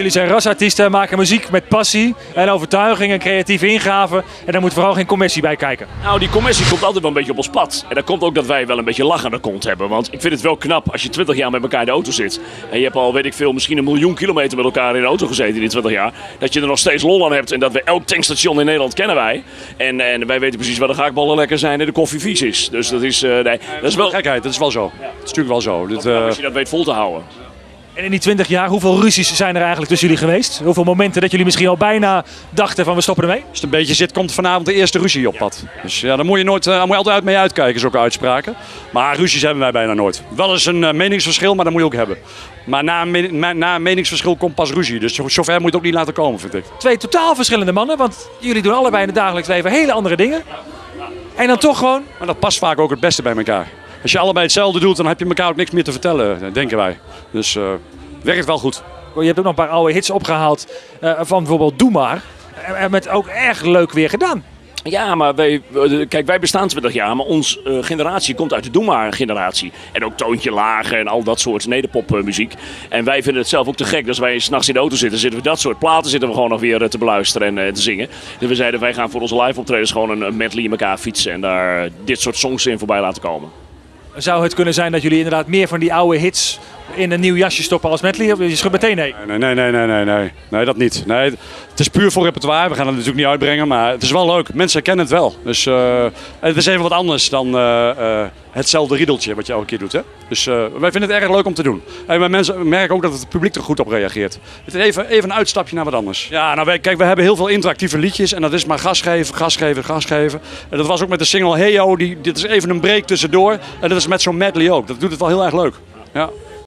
Jullie zijn rasartiesten, maken muziek met passie en overtuiging en creatieve ingaven. En daar moet vooral geen commercie bij kijken. Nou, die commercie komt altijd wel een beetje op ons pad. En dat komt ook dat wij wel een beetje lach aan de kont hebben. Want ik vind het wel knap als je 20 jaar met elkaar in de auto zit. En je hebt al, weet ik veel, misschien 1 miljoen kilometer met elkaar in de auto gezeten in die 20 jaar. Dat je er nog steeds lol aan hebt en dat we elk tankstation in Nederland kennen wij. En wij weten precies waar de gehaktballen lekker zijn en de koffie vies is. Dus dat is, dat is wel gekheid, dat is wel zo. Dat is natuurlijk wel zo. Als je dat weet vol te houden. En in die 20 jaar, hoeveel ruzies zijn er eigenlijk tussen jullie geweest? Hoeveel momenten dat jullie misschien al bijna dachten van we stoppen ermee? Als het een beetje zit, komt vanavond de eerste ruzie op pad. Dus ja, daar moet je altijd mee uitkijken, zulke uitspraken. Maar ruzies hebben wij bijna nooit. Wel eens een meningsverschil, maar dat moet je ook hebben. Maar na een meningsverschil komt pas ruzie. Dus zover moet je het ook niet laten komen, vind ik. 2 totaal verschillende mannen, want jullie doen allebei in het dagelijks leven hele andere dingen. En dan toch gewoon... Maar dat past vaak ook het beste bij elkaar. Als je allebei hetzelfde doet, dan heb je elkaar ook niks meer te vertellen, denken wij. Dus werkt wel goed. Je hebt ook nog een paar oude hits opgehaald van bijvoorbeeld Doe Maar. En met ook erg leuk weer gedaan. Ja, maar wij bestaan 20 jaar, maar onze generatie komt uit de Doe Maar generatie. En ook Toontje Lager en al dat soort nederpopmuziek. En wij vinden het zelf ook te gek. Dus wij 's nachts in de auto zitten we dat soort platen zitten we gewoon nog weer te beluisteren en te zingen. Dus we zeiden, wij gaan voor onze live optredens gewoon een medley in elkaar fietsen en daar dit soort songs in voorbij laten komen. Zou het kunnen zijn dat jullie inderdaad meer van die oude hits in een nieuw jasje stoppen als medley? Of je schudt meteen nee? Nee, dat niet. Nee, het is puur voor repertoire. We gaan het natuurlijk niet uitbrengen, maar het is wel leuk. Mensen kennen het wel. Dus het is even wat anders dan hetzelfde riedeltje wat je elke keer doet. Hè? Dus wij vinden het erg leuk om te doen. En mensen merken ook dat het publiek er goed op reageert. Het is even een uitstapje naar wat anders. Ja, nou kijk, we hebben heel veel interactieve liedjes en dat is maar gas geven. En dat was ook met de single Heyo. Dit is even een break tussendoor. En dat is met zo'n medley ook. Dat doet het wel heel erg leuk. Ja.